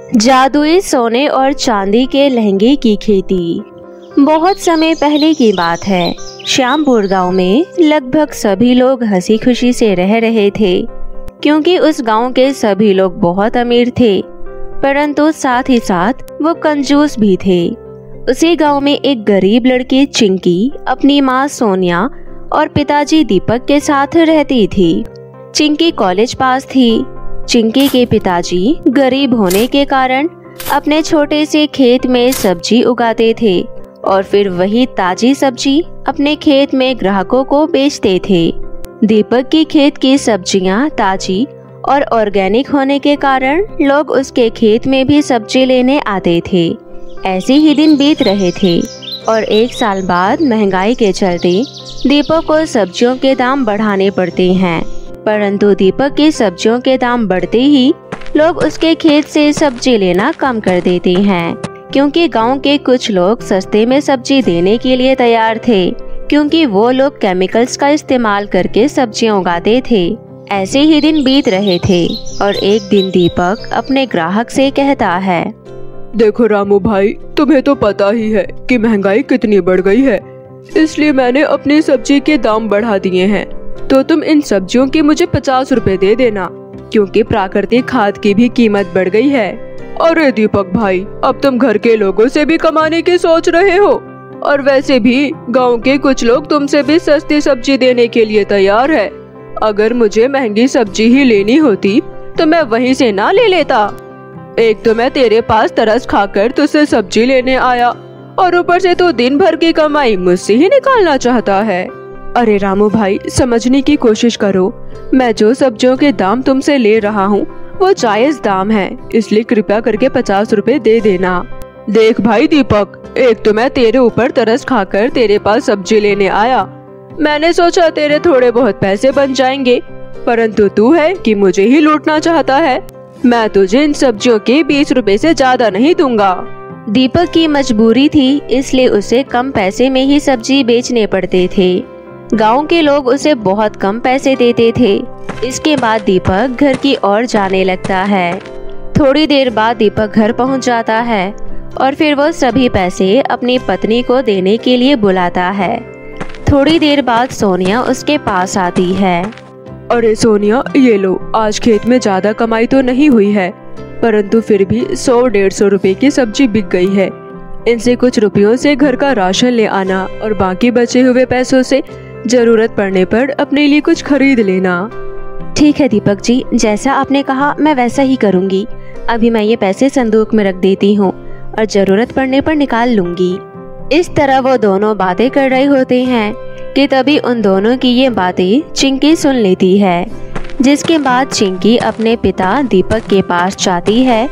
जादुई सोने और चांदी के लहंगे की खेती। बहुत समय पहले की बात है। श्यामपुर गांव में लगभग सभी लोग हंसी खुशी से रह रहे थे, क्योंकि उस गांव के सभी लोग बहुत अमीर थे, परंतु साथ ही साथ वो कंजूस भी थे। उसी गांव में एक गरीब लड़की चिंकी अपनी माँ सोनिया और पिताजी दीपक के साथ रहती थी। चिंकी कॉलेज पास थी। चिंकी के पिताजी गरीब होने के कारण अपने छोटे से खेत में सब्जी उगाते थे और फिर वही ताजी सब्जी अपने खेत में ग्राहकों को बेचते थे। दीपक की खेत की सब्जियां ताजी और ऑर्गेनिक होने के कारण लोग उसके खेत में भी सब्जी लेने आते थे। ऐसे ही दिन बीत रहे थे और एक साल बाद महंगाई के चलते दीपक को सब्जियों के दाम बढ़ाने पड़ते हैं, परंतु दीपक की सब्जियों के दाम बढ़ते ही लोग उसके खेत से सब्जी लेना कम कर देते हैं, क्योंकि गांव के कुछ लोग सस्ते में सब्जी देने के लिए तैयार थे, क्योंकि वो लोग केमिकल्स का इस्तेमाल करके सब्जियां उगाते थे। ऐसे ही दिन बीत रहे थे और एक दिन दीपक अपने ग्राहक से कहता है, देखो रामू भाई, तुम्हें तो पता ही है कि महंगाई कितनी बढ़ गई है, इसलिए मैंने अपनी सब्जी के दाम बढ़ा दिए हैं। तो तुम इन सब्जियों के मुझे 50 रुपए दे देना, क्योंकि प्राकृतिक खाद की भी कीमत बढ़ गई है। अरे दीपक भाई, अब तुम घर के लोगों से भी कमाने की सोच रहे हो, और वैसे भी गांव के कुछ लोग तुमसे भी सस्ती सब्जी देने के लिए तैयार है। अगर मुझे महंगी सब्जी ही लेनी होती तो मैं वहीं से ना ले लेता। एक तो मैं तेरे पास तरस खाकर तुझसे सब्जी लेने आया, और ऊपर से तो दिन भर की कमाई मुझसे ही निकालना चाहता है। अरे रामू भाई, समझने की कोशिश करो। मैं जो सब्जियों के दाम तुमसे ले रहा हूँ वो जायज दाम है, इसलिए कृपया करके 50 रुपए दे देना। देख भाई दीपक, एक तो मैं तेरे ऊपर तरस खाकर तेरे पास सब्जी लेने आया। मैंने सोचा तेरे थोड़े बहुत पैसे बन जाएंगे, परंतु तू है कि मुझे ही लूटना चाहता है। मैं तुझे इन सब्जियों के 20 रुपए से ज्यादा नहीं दूंगा। दीपक की मजबूरी थी, इसलिए उसे कम पैसे में ही सब्जी बेचने पड़ते थे। गांव के लोग उसे बहुत कम पैसे देते थे। इसके बाद दीपक घर की ओर जाने लगता है। थोड़ी देर बाद दीपक घर पहुंच जाता है और फिर वो सभी पैसे अपनी पत्नी को देने के लिए बुलाता है। थोड़ी देर बाद सोनिया उसके पास आती है। अरे सोनिया, ये लो, आज खेत में ज्यादा कमाई तो नहीं हुई है, परंतु फिर भी 100-150 रुपए की सब्जी बिक गई है। इनसे कुछ रुपयों से घर का राशन ले आना और बाकी बचे हुए पैसों से जरूरत पड़ने पर अपने लिए कुछ खरीद लेना। ठीक है दीपक जी, जैसा आपने कहा मैं वैसा ही करूँगी। अभी मैं ये पैसे संदूक में रख देती हूँ और जरूरत पड़ने पर निकाल लूँगी। इस तरह वो दोनों बातें कर रहे होते हैं कि तभी उन दोनों की ये बातें चिंकी सुन लेती है, जिसके बाद चिंकी अपने पिता दीपक के पास जाती है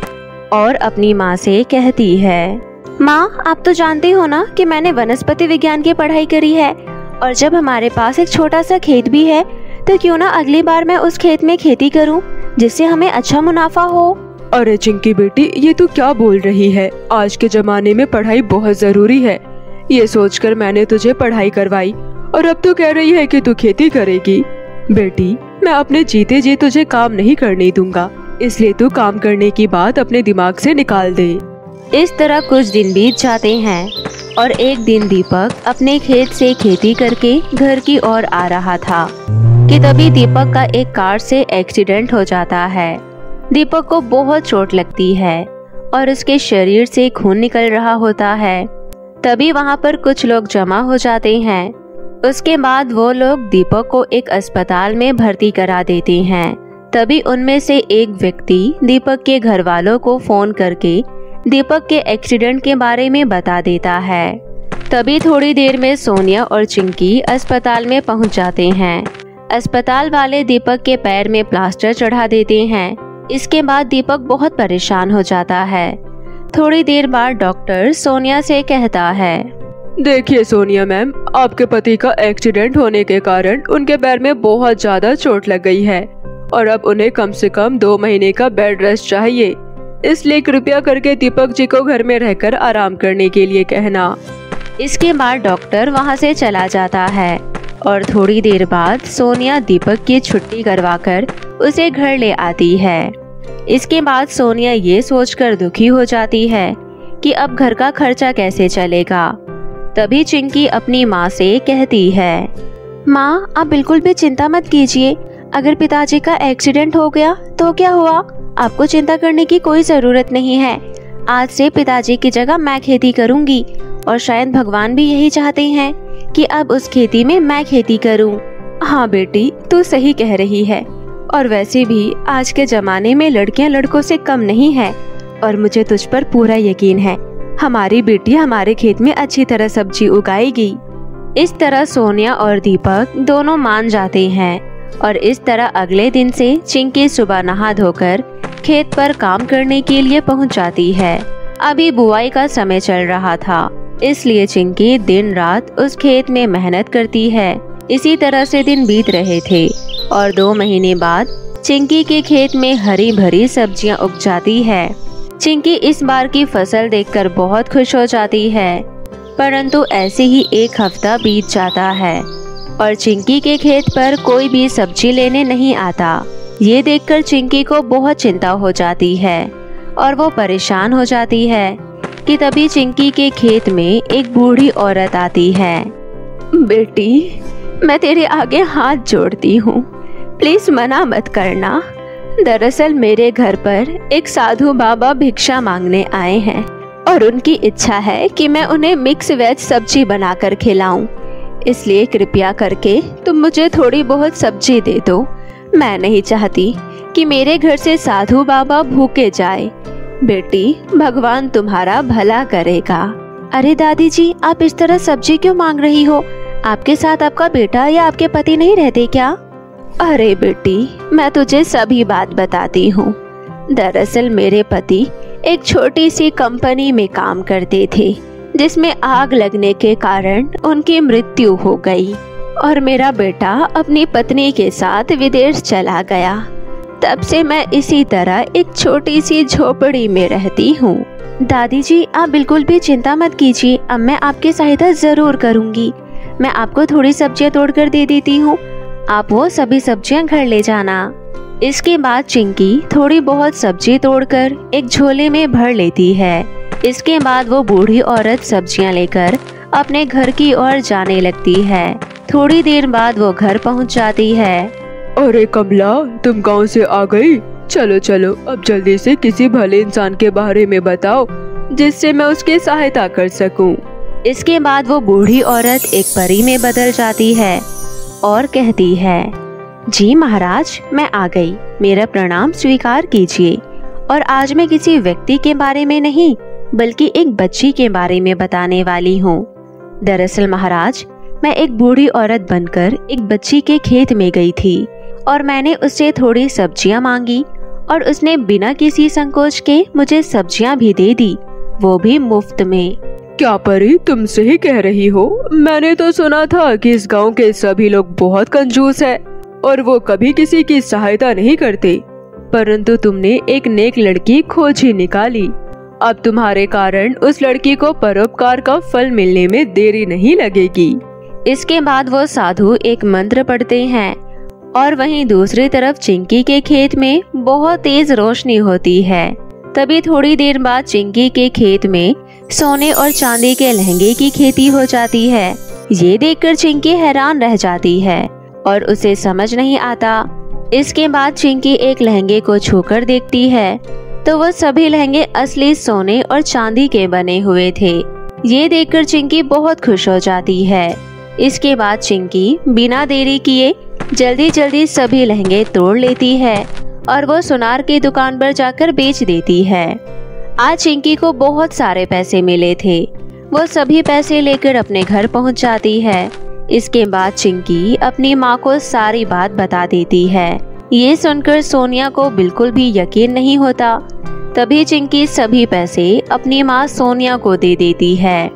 और अपनी माँ से कहती है, माँ, आप तो जानते हो ना कि मैंने वनस्पति विज्ञान की पढ़ाई करी है, और जब हमारे पास एक छोटा सा खेत भी है तो क्यों ना अगली बार मैं उस खेत में खेती करूं, जिससे हमें अच्छा मुनाफा हो। अरे चिंकी बेटी, ये तू क्या बोल रही है? आज के जमाने में पढ़ाई बहुत जरूरी है। ये सोचकर मैंने तुझे पढ़ाई करवाई और अब तू कह रही है कि तू खेती करेगी। बेटी, मैं अपने जीते जी तुझे काम नहीं करने दूंगा, इसलिए तू काम करने की बात अपने दिमाग से निकाल दे। इस तरह कुछ दिन बीत जाते हैं और एक दिन दीपक अपने खेत से खेती करके घर की ओर आ रहा था कि तभी दीपक का एक कार से एक्सीडेंट हो जाता है। दीपक को बहुत चोट लगती है और उसके शरीर से खून निकल रहा होता है। तभी वहाँ पर कुछ लोग जमा हो जाते हैं। उसके बाद वो लोग दीपक को एक अस्पताल में भर्ती करा देते हैं। तभी उनमें से एक व्यक्ति दीपक के घर वालों को फोन करके दीपक के एक्सीडेंट के बारे में बता देता है। तभी थोड़ी देर में सोनिया और चिंकी अस्पताल में पहुंच जाते हैं। अस्पताल वाले दीपक के पैर में प्लास्टर चढ़ा देते हैं। इसके बाद दीपक बहुत परेशान हो जाता है। थोड़ी देर बाद डॉक्टर सोनिया से कहता है, देखिए सोनिया मैम, आपके पति का एक्सीडेंट होने के कारण उनके पैर में बहुत ज्यादा चोट लग गई है और अब उन्हें कम से कम 2 महीने का बेड रेस्ट चाहिए। इसलिए कृपया करके दीपक जी को घर में रहकर आराम करने के लिए कहना। इसके बाद डॉक्टर वहां से चला जाता है और थोड़ी देर बाद सोनिया दीपक की छुट्टी करवाकर उसे घर ले आती है। इसके बाद सोनिया ये सोचकर दुखी हो जाती है कि अब घर का खर्चा कैसे चलेगा। तभी चिंकी अपनी माँ से कहती है, माँ आप बिल्कुल भी चिंता मत कीजिए, अगर पिताजी का एक्सीडेंट हो गया तो क्या हुआ, आपको चिंता करने की कोई ज़रूरत नहीं है। आज से पिताजी की जगह मैं खेती करूँगी और शायद भगवान भी यही चाहते हैं कि अब उस खेती में मैं खेती करूँ। हाँ बेटी, तू सही कह रही है, और वैसे भी आज के ज़माने में लड़कियां लड़कों से कम नहीं है, और मुझे तुझ पर पूरा यकीन है हमारी बेटी हमारे खेत में अच्छी तरह सब्जी उगाएगी। इस तरह सोनिया और दीपक दोनों मान जाते हैं और इस तरह अगले दिन से चिंकी सुबह नहा धोकर खेत पर काम करने के लिए पहुंच जाती है। अभी बुआई का समय चल रहा था, इसलिए चिंकी दिन रात उस खेत में मेहनत करती है। इसी तरह से दिन बीत रहे थे और 2 महीने बाद चिंकी के खेत में हरी भरी सब्जियां उग जाती है। चिंकी इस बार की फसल देखकर बहुत खुश हो जाती है, परंतु ऐसे ही 1 हफ्ता बीत जाता है और चिंकी के खेत पर कोई भी सब्जी लेने नहीं आता। ये देखकर चिंकी को बहुत चिंता हो जाती है और वो परेशान हो जाती है कि तभी चिंकी के खेत में एक बूढ़ी औरत आती है। बेटी, मैं तेरे आगे हाथ जोड़ती हूँ, प्लीज मना मत करना। दरअसल मेरे घर पर एक साधु बाबा भिक्षा मांगने आए हैं और उनकी इच्छा है कि मैं उन्हें मिक्स वेज सब्जी बनाकर खिलाऊं। इसलिए कृपया करके तुम मुझे थोड़ी बहुत सब्जी दे दो। मैं नहीं चाहती कि मेरे घर से साधु बाबा भूखे जाए। बेटी, भगवान तुम्हारा भला करेगा। अरे दादी जी, आप इस तरह सब्जी क्यों मांग रही हो? आपके साथ आपका बेटा या आपके पति नहीं रहते क्या? अरे बेटी, मैं तुझे सभी बात बताती हूँ। दरअसल मेरे पति एक छोटी सी कंपनी में काम करते थे, जिसमें आग लगने के कारण उनकी मृत्यु हो गई और मेरा बेटा अपनी पत्नी के साथ विदेश चला गया। तब से मैं इसी तरह एक छोटी सी झोपड़ी में रहती हूँ। दादी जी, आप बिल्कुल भी चिंता मत कीजिए, अब मैं आपकी सहायता जरूर करूँगी। मैं आपको थोड़ी सब्जियाँ तोड़कर दे देती हूँ, आप वो सभी सब्जियां घर ले जाना। इसके बाद चिंकी थोड़ी बहुत सब्जी तोड़कर एक झोले में भर लेती है। इसके बाद वो बूढ़ी औरत सब्जियां लेकर अपने घर की ओर जाने लगती है। थोड़ी देर बाद वो घर पहुंच जाती है। अरे कमला, तुम गांव से आ गई? चलो चलो, अब जल्दी से किसी भले इंसान के बारे में बताओ जिससे मैं उसकी सहायता कर सकूं। इसके बाद वो बूढ़ी औरत एक परी में बदल जाती है और कहती है, जी महाराज, मैं आ गई, मेरा प्रणाम स्वीकार कीजिए। और आज मैं किसी व्यक्ति के बारे में नहीं बल्कि एक बच्ची के बारे में बताने वाली हूँ। दरअसल महाराज, मैं एक बूढ़ी औरत बनकर एक बच्ची के खेत में गई थी और मैंने उससे थोड़ी सब्जियाँ मांगी और उसने बिना किसी संकोच के मुझे सब्जियाँ भी दे दी, वो भी मुफ्त में। क्या परी, तुम सही कह रही हो? मैंने तो सुना था कि इस गांव के सभी लोग बहुत कंजूस हैं और वो कभी किसी की सहायता नहीं करते, परंतु तुमने एक नेक लड़की खोज ही निकाली। अब तुम्हारे कारण उस लड़की को परोपकार का फल मिलने में देरी नहीं लगेगी। इसके बाद वो साधु एक मंत्र पढ़ते हैं और वहीं दूसरी तरफ चिंकी के खेत में बहुत तेज रोशनी होती है। तभी थोड़ी देर बाद चिंकी के खेत में सोने और चांदी के लहंगे की खेती हो जाती है। ये देखकर चिंकी हैरान रह जाती है और उसे समझ नहीं आता। इसके बाद चिंकी एक लहंगे को छूकर देखती है तो वो सभी लहंगे असली सोने और चांदी के बने हुए थे। ये देखकर चिंकी बहुत खुश हो जाती है। इसके बाद चिंकी बिना देरी किए जल्दी जल्दी सभी लहंगे तोड़ लेती है और वो सुनार की दुकान पर जाकर बेच देती है। आज चिंकी को बहुत सारे पैसे मिले थे। वो सभी पैसे लेकर अपने घर पहुंच जाती है। इसके बाद चिंकी अपनी माँ को सारी बात बता देती है। ये सुनकर सोनिया को बिल्कुल भी यकीन नहीं होता। तभी चिंकी सभी पैसे अपनी माँ सोनिया को दे देती है।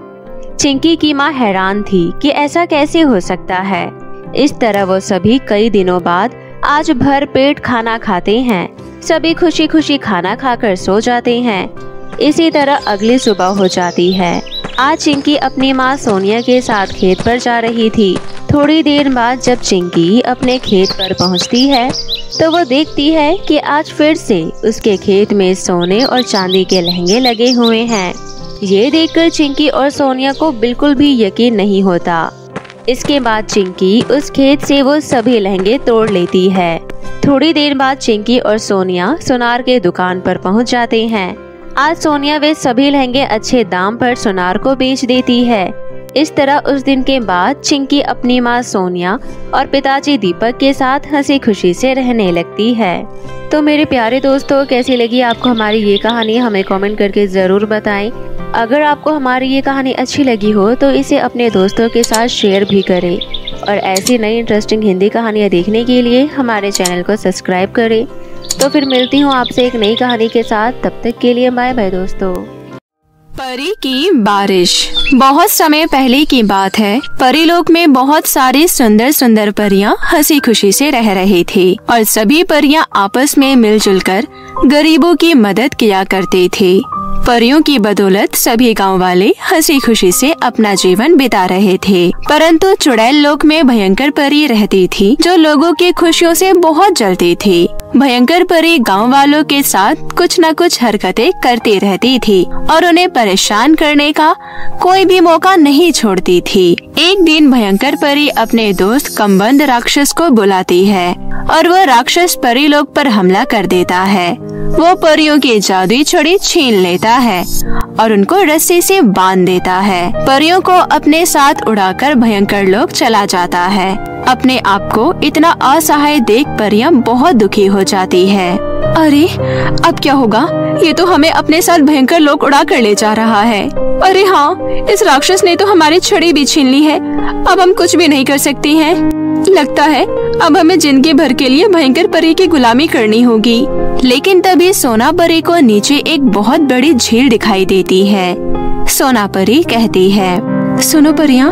चिंकी की माँ हैरान थी कि ऐसा कैसे हो सकता है। इस तरह वो सभी कई दिनों बाद आज भर पेट खाना खाते हैं। सभी खुशी खुशी खाना खाकर सो जाते हैं। इसी तरह अगली सुबह हो जाती है। आज चिंकी अपनी माँ सोनिया के साथ खेत पर जा रही थी थोड़ी देर बाद जब चिंकी अपने खेत पर पहुंचती है तो वो देखती है कि आज फिर से उसके खेत में सोने और चांदी के लहंगे लगे हुए हैं। ये देखकर चिंकी और सोनिया को बिल्कुल भी यकीन नहीं होता। इसके बाद चिंकी उस खेत से वो सभी लहंगे तोड़ लेती है। थोड़ी देर बाद चिंकी और सोनिया सुनार के दुकान पर पहुंच जाते हैं। आज सोनिया वे सभी लहंगे अच्छे दाम पर सुनार को बेच देती है। इस तरह उस दिन के बाद चिंकी अपनी माँ सोनिया और पिताजी दीपक के साथ हंसी खुशी से रहने लगती है। तो मेरे प्यारे दोस्तों, कैसी लगी आपको हमारी ये कहानी, हमें कमेंट करके ज़रूर बताएं। अगर आपको हमारी ये कहानी अच्छी लगी हो तो इसे अपने दोस्तों के साथ शेयर भी करें और ऐसी नई इंटरेस्टिंग हिंदी कहानियाँ देखने के लिए हमारे चैनल को सब्सक्राइब करें। तो फिर मिलती हूँ आपसे एक नई कहानी के साथ, तब तक के लिए बाय बाय दोस्तों। परी की बारिश। बहुत समय पहले की बात है। परीलोक में बहुत सारी सुंदर सुंदर परियां हंसी खुशी से रह रही थी और सभी परियां आपस में मिलजुल कर गरीबों की मदद किया करती थी। परियों की बदौलत सभी गांव वाले हंसी खुशी से अपना जीवन बिता रहे थे। परंतु चुड़ैल लोक में भयंकर परी रहती थी जो लोगों की खुशियों से बहुत जलती थी। भयंकर परी गांव वालों के साथ कुछ न कुछ हरकतें करती रहती थी और उन्हें परेशान करने का कोई भी मौका नहीं छोड़ती थी। एक दिन भयंकर परी अपने दोस्त कमबंद राक्षस को बुलाती है और वो राक्षस परी लोक पर हमला कर देता है। वो परियों की जादुई छड़ी छीन लेता है और उनको रस्सी से बांध देता है। परियों को अपने साथ उड़ाकर भयंकर लोक चला जाता है। अपने आप को इतना असहाय देख परियां बहुत दुखी हो जाती है। अरे अब क्या होगा, ये तो हमें अपने साथ भयंकर लोक उड़ा कर ले जा रहा है। अरे हाँ, इस राक्षस ने तो हमारी छड़ी भी छीन ली है। अब हम कुछ भी नहीं कर सकती हैं। लगता है अब हमें जिंदगी भर के लिए भयंकर परी की गुलामी करनी होगी। लेकिन तभी सोना परी को नीचे एक बहुत बड़ी झील दिखाई देती है। सोना परी कहती है, सुनो परियां,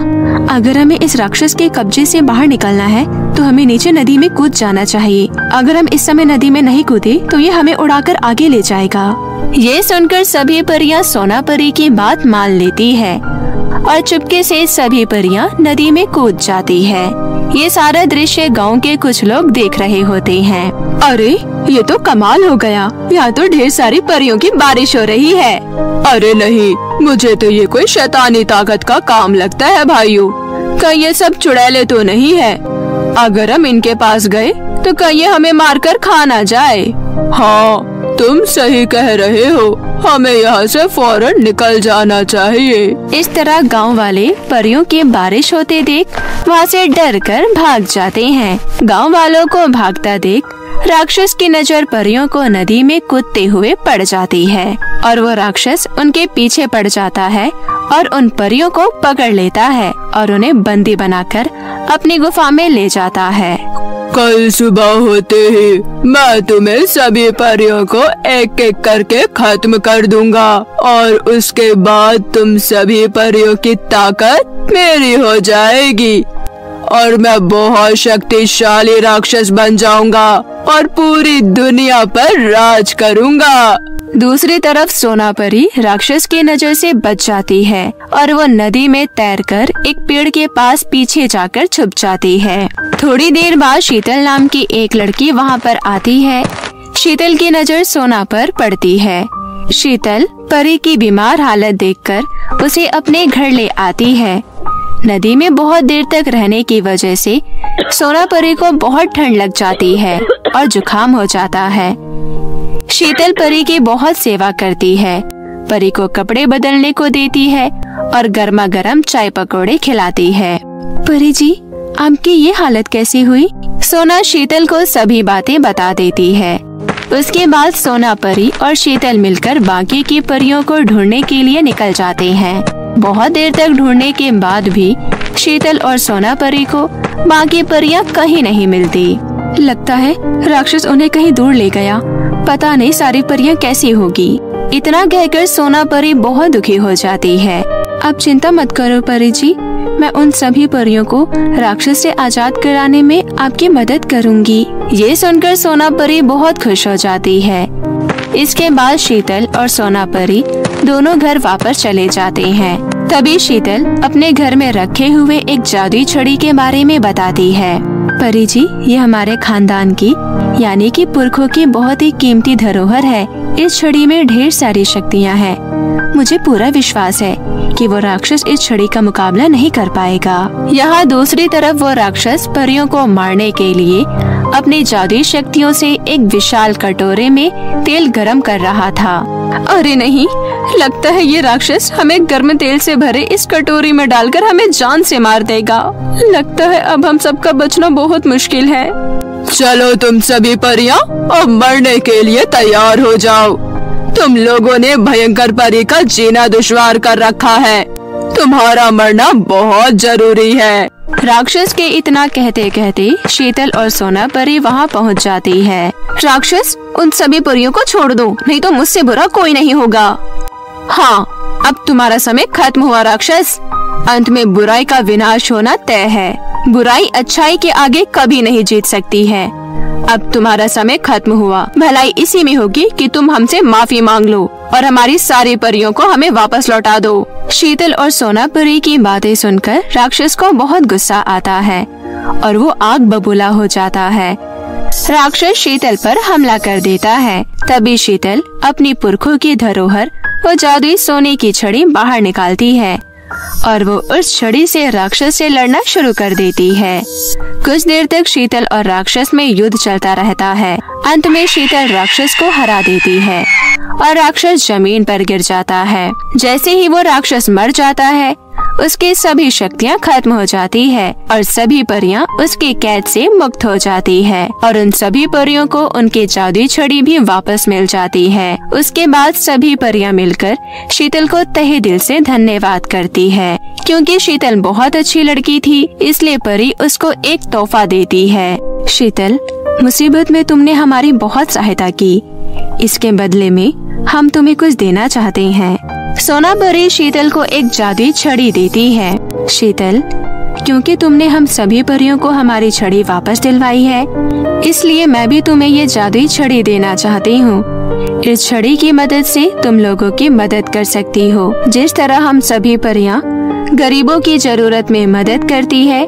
अगर हमें इस राक्षस के कब्जे से बाहर निकलना है तो हमें नीचे नदी में कूद जाना चाहिए। अगर हम इस समय नदी में नहीं कूदे तो ये हमें उड़ाकर आगे ले जाएगा। ये सुनकर सभी परियां सोना परी की बात मान लेती है और चुपके से सभी परियां नदी में कूद जाती है। ये सारा दृश्य गांव के कुछ लोग देख रहे होते हैं। अरे ये तो कमाल हो गया, यहाँ तो ढेर सारी परियों की बारिश हो रही है। अरे नहीं, मुझे तो ये कोई शैतानी ताकत का काम लगता है भाइयों। कहीं ये सब चुड़ैले तो नहीं है? अगर हम इनके पास गए तो कहीं ये हमें मारकर खा ना जाए। हाँ, तुम सही कह रहे हो, हमें यहाँ से फौरन निकल जाना चाहिए। इस तरह गांव वाले परियों की बारिश होते देख वहाँ से डर कर भाग जाते हैं। गांव वालों को भागता देख राक्षस की नजर परियों को नदी में कूदते हुए पड़ जाती है और वो राक्षस उनके पीछे पड़ जाता है और उन परियों को पकड़ लेता है और उन्हें बंदी बनाकर अपनी गुफा में ले जाता है। कल सुबह होते ही मैं तुम्हें सभी परियों को एक एक करके खत्म कर दूंगा और उसके बाद तुम सभी परियों की ताकत मेरी हो जाएगी और मैं बहुत शक्तिशाली राक्षस बन जाऊंगा और पूरी दुनिया पर राज करूंगा। दूसरी तरफ सोना परी राक्षस की नजर से बच जाती है और वो नदी में तैरकर एक पेड़ के पास पीछे जाकर छुप जाती है। थोड़ी देर बाद शीतल नाम की एक लड़की वहाँ पर आती है। शीतल की नजर सोना पर पड़ती है। शीतल परी की बीमार हालत देखकर उसे अपने घर ले आती है। नदी में बहुत देर तक रहने की वजह से सोना परी को बहुत ठंड लग जाती है और जुकाम हो जाता है। शीतल परी की बहुत सेवा करती है, परी को कपड़े बदलने को देती है और गर्मा गर्म चाय पकौड़े खिलाती है। परी जी, आपकी ये हालत कैसी हुई? सोना शीतल को सभी बातें बता देती है। उसके बाद सोना परी और शीतल मिलकर बाकी की परियों को ढूंढने के लिए निकल जाते हैं। बहुत देर तक ढूंढने के बाद भी शीतल और सोना परी को बाकी परियां कहीं नहीं मिलती। लगता है राक्षस उन्हें कहीं दूर ले गया। पता नहीं सारी परियां कैसी होगी। इतना कहकर सोना परी बहुत दुखी हो जाती है। अब चिंता मत करो परी जी, मैं उन सभी परियों को राक्षस से आजाद कराने में आपकी मदद करूंगी। ये सुनकर सोना परी बहुत खुश हो जाती है। इसके बाद शीतल और सोना परी दोनों घर वापस चले जाते हैं। तभी शीतल अपने घर में रखे हुए एक जादुई छड़ी के बारे में बताती है। परी जी, ये हमारे खानदान की यानी कि पुरखों की बहुत ही कीमती धरोहर है। इस छड़ी में ढेर सारी शक्तियाँ हैं। मुझे पूरा विश्वास है कि वो राक्षस इस छड़ी का मुकाबला नहीं कर पाएगा। यहाँ दूसरी तरफ वो राक्षस परियों को मारने के लिए अपनी जादुई शक्तियों से एक विशाल कटोरे में तेल गरम कर रहा था। अरे नहीं, लगता है ये राक्षस हमें गर्म तेल से भरे इस कटोरी में डालकर हमें जान से मार देगा। लगता है अब हम सबका बचना बहुत मुश्किल है। चलो तुम सभी परियां अब मरने के लिए तैयार हो जाओ। तुम लोगों ने भयंकर परी का जीना दुश्वार कर रखा है। तुम्हारा मरना बहुत जरूरी है। राक्षस के इतना कहते कहते शीतल और सोना परी वहाँ पहुँच जाती है। राक्षस, उन सभी परियों को छोड़ दो, नहीं तो मुझसे बुरा कोई नहीं होगा। हाँ, अब तुम्हारा समय खत्म हुआ राक्षस। अंत में बुराई का विनाश होना तय है। बुराई अच्छाई के आगे कभी नहीं जीत सकती है। अब तुम्हारा समय खत्म हुआ। भलाई इसी में होगी कि तुम हमसे माफी मांग लो और हमारी सारी परियों को हमें वापस लौटा दो। शीतल और सोना परी की बातें सुनकर राक्षस को बहुत गुस्सा आता है और वो आग बबूला हो जाता है। राक्षस शीतल पर हमला कर देता है। तभी शीतल अपनी पुरखों की धरोहर वो जादुई सोने की छड़ी बाहर निकालती है और वो उस छड़ी से राक्षस से लड़ना शुरू कर देती है। कुछ देर तक शीतल और राक्षस में युद्ध चलता रहता है। अंत में शीतल राक्षस को हरा देती है और राक्षस जमीन पर गिर जाता है। जैसे ही वो राक्षस मर जाता है, उसकी सभी शक्तियाँ खत्म हो जाती है और सभी परियां उसकी कैद से मुक्त हो जाती है और उन सभी परियों को उनकी जादुई छड़ी भी वापस मिल जाती है। उसके बाद सभी परियां मिलकर शीतल को तहे दिल से धन्यवाद करती है। क्योंकि शीतल बहुत अच्छी लड़की थी, इसलिए परी उसको एक तोहफा देती है। शीतल, मुसीबत में तुमने हमारी बहुत सहायता की। इसके बदले में हम तुम्हें कुछ देना चाहते हैं। सोना परी शीतल को एक जादुई छड़ी देती है। शीतल, क्योंकि तुमने हम सभी परियों को हमारी छड़ी वापस दिलवाई है, इसलिए मैं भी तुम्हें ये जादुई छड़ी देना चाहती हूँ। इस छड़ी की मदद से तुम लोगों की मदद कर सकती हो। जिस तरह हम सभी परियां गरीबों की जरूरत में मदद करती है,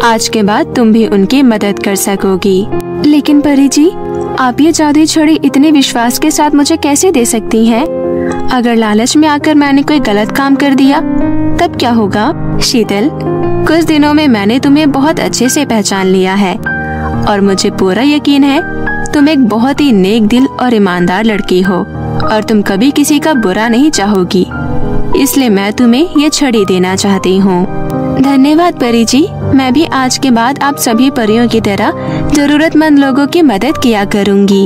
आज के बाद तुम भी उनकी मदद कर सकोगी। लेकिन परी जी, आप ये जादुई छड़ी इतने विश्वास के साथ मुझे कैसे दे सकती हैं? अगर लालच में आकर मैंने कोई गलत काम कर दिया तब क्या होगा? शीतल, कुछ दिनों में मैंने तुम्हें बहुत अच्छे से पहचान लिया है और मुझे पूरा यकीन है तुम एक बहुत ही नेक दिल और ईमानदार लड़की हो और तुम कभी किसी का बुरा नहीं चाहोगी। इसलिए मैं तुम्हें ये छड़ी देना चाहती हूँ। धन्यवाद परी जी। मैं भी आज के बाद आप सभी परियों की तरह जरूरतमंद लोगों की मदद किया करूँगी।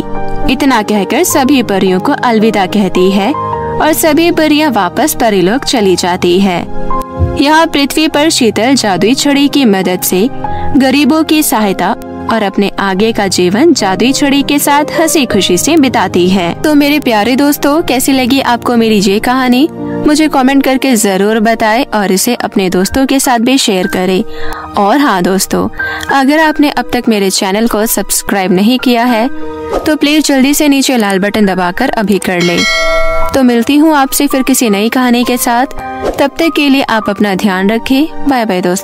इतना कहकर सभी परियों को अलविदा कहती है और सभी परियां वापस परीलोक चली जाती है। यहाँ पृथ्वी पर शीतल जादुई छड़ी की मदद से गरीबों की सहायता और अपने आगे का जीवन जादुई छड़ी के साथ हंसी खुशी से बिताती है। तो मेरे प्यारे दोस्तों, कैसी लगी आपको मेरी ये कहानी? मुझे कमेंट करके जरूर बताएं और इसे अपने दोस्तों के साथ भी शेयर करें। और हाँ दोस्तों, अगर आपने अब तक मेरे चैनल को सब्सक्राइब नहीं किया है तो प्लीज जल्दी से नीचे लाल बटन दबाकर अभी कर ले। तो मिलती हूँ आपसे फिर किसी नई कहानी के साथ। तब तक के लिए आप अपना ध्यान रखें। बाय बाय दोस्तों।